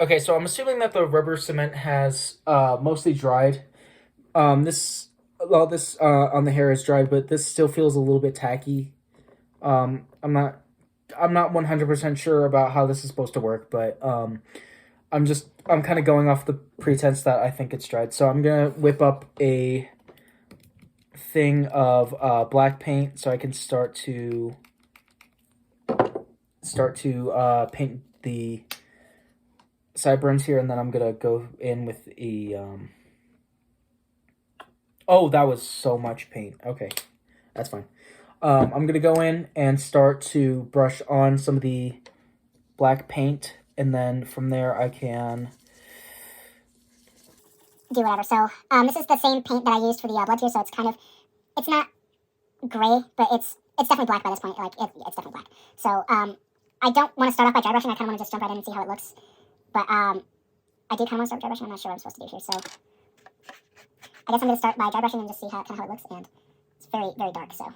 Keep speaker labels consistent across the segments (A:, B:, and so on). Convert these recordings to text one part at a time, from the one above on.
A: Okay, so I'm assuming that the rubber cement has mostly dried. This this on the hair is dried, but this still feels a little bit tacky. Um, I'm not I'm not 100% sure about how this is supposed to work, but I'm kind of going off the pretense that I think it's dried. So I'm gonna whip up a thing of black paint so I can start to paint the sideburns here, and then I'm gonna go in with a Oh, that was so much paint. Okay, that's fine. I'm gonna go in and start to brush on some of the black paint, and then from there I can
B: do whatever. So this is the same paint that I used for the blood tears, so it's kind of, it's not gray, but it's definitely black by this point. Like, it's definitely black. So I don't want to start off by dry brushing. I kind of want to just jump right in and see how it looks. But I do kind of want to start with dry brushing. I'm not sure what I'm supposed to do here. So I guess I'm going to start by dry brushing and just see how it looks. And it's very, very dark. So,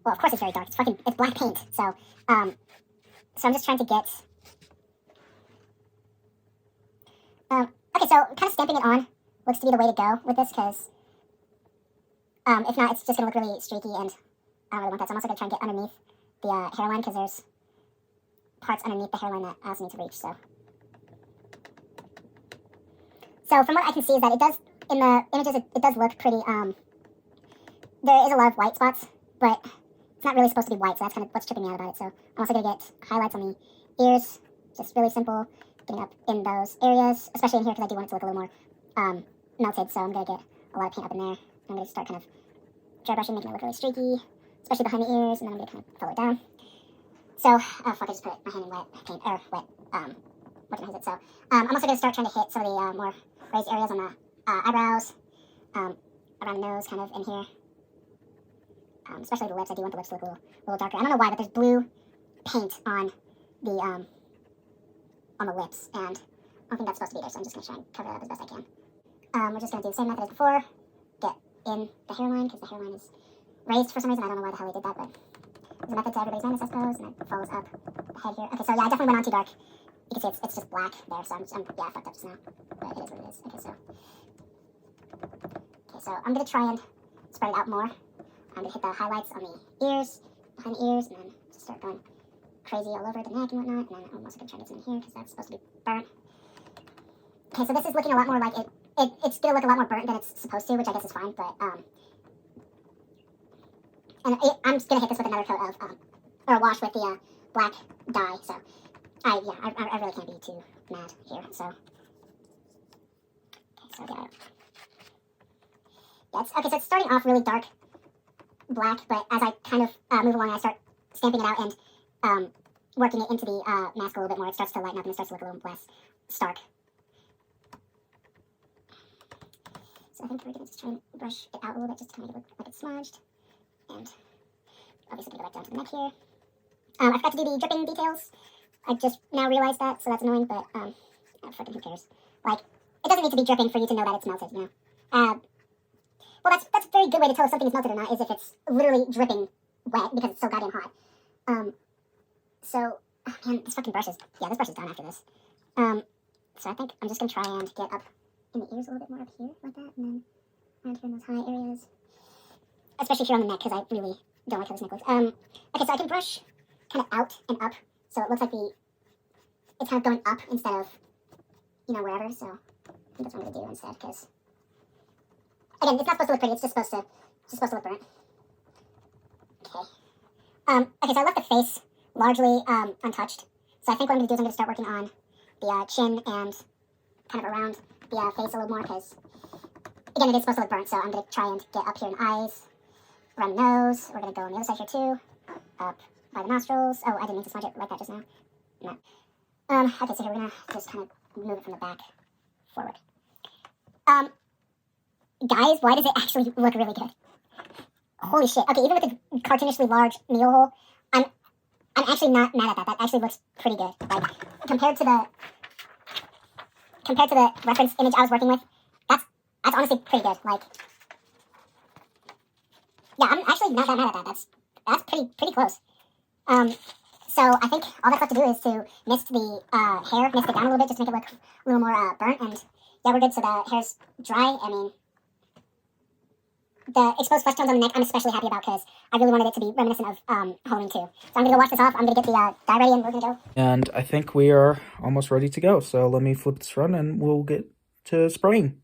B: well, of course it's very dark. It's black paint. So, so I'm just trying to get, okay, so kind of stamping it on looks to be the way to go with this, because if not, it's just going to look really streaky, and I don't really want that. So I'm also going to try and get underneath the hairline, because there's parts underneath the hairline that I also need to reach. So from what I can see is that it does, in the images, it does look pretty, there is a lot of white spots, but it's not really supposed to be white, so that's kind of what's tripping me out about it. So I'm also going to get highlights on the ears, just really simple, getting up in those areas, especially in here, because I do want it to look a little more melted, so I'm going to get a lot of paint up in there. I'm going to start kind of dry brushing, making it look really streaky, especially behind the ears, and then I'm going to kind of follow it down. So, oh fuck, I just put my hand in wet paint, or wet, what can I use it? So, I'm also going to start trying to hit some of the more raised areas on the eyebrows, around the nose, kind of in here, especially the lips. I do want the lips to look a little darker. I don't know why, but there's blue paint on the lips, and I don't think that's supposed to be there, so I'm just going to try and cover it up as best I can. We're just going to do the same method as before, get in the hairline, because the hairline is raised for some reason. I don't know why the hell they did that, but there's a method to everybody's madness, I suppose, and it follows up the head here. Okay, so yeah, I definitely went on too dark. You can see it's just black there, so yeah, I fucked up just now, but it is what it is. Okay, so I'm going to try and spread it out more. I'm going to hit the highlights on the ears, behind the ears, and then just start going crazy all over the neck and whatnot, and then I'm also going to try to get some in here, because that's supposed to be burnt. Okay, so this is looking a lot more like it's going to look a lot more burnt than it's supposed to, which I guess is fine, but, and I'm just going to hit this with another coat of, or a wash with the black dye, so, I really can't be too mad here, so, okay, so yeah, okay, so it's starting off really dark black, but as I kind of move along, I start stamping it out and working it into the mask a little bit more. It starts to lighten up and it starts to look a little less stark. So I think we're going to just try and brush it out a little bit, just to kind of look like it's smudged. And obviously going to go right down to the neck here. I forgot to do the dripping details. I just now realized that, so that's annoying, but fucking who cares? Like, it doesn't need to be dripping for you to know that it's melted, you know? Well, that's a very good way to tell if something is melted or not, is if it's literally dripping wet, because it's so goddamn hot. So, oh man, this brush is done after this. So I think I'm just going to try and get up in the ears a little bit more up here, like that, and then around here in those high areas. Especially here on the neck, because I really don't like how this neck looks. Okay, so I can brush kind of out and up, so it looks like it's kind of going up instead of, you know, wherever, so I think that's what I'm going to do instead, because, again, it's not supposed to look pretty, it's just supposed to look burnt. Okay. Okay, so I left the face largely untouched, so I think what I'm going to do is I'm going to start working on the chin and kind of around the face a little more, because, again, it is supposed to look burnt, so I'm going to try and get up here in the eyes, around the nose. We're going to go on the other side here, too, up by the nostrils. Oh, I didn't mean to smudge it like that just now. No. Okay, so here we're going to just kind of move it from the back forward. Guys, why does it actually look really good? Holy shit. Okay, even with the cartoonishly large needle hole, I'm actually not mad at that. That actually looks pretty good. Like, compared to the reference image I was working with, that's honestly pretty good. Like, yeah, I'm actually not that mad at that. That's pretty close. So I think all that's left to do is to mist the hair, mist it down a little bit, just to make it look a little more burnt, and yeah, we're good. So the hair's dry. I mean, the exposed flesh tones on the neck, I'm especially happy about because I really wanted it to be reminiscent of Halloween 2. So I'm gonna go wash this off. I'm gonna get the dye ready, and we're gonna go.
A: And I think we are almost ready to go. So let me flip this around and we'll get to spraying.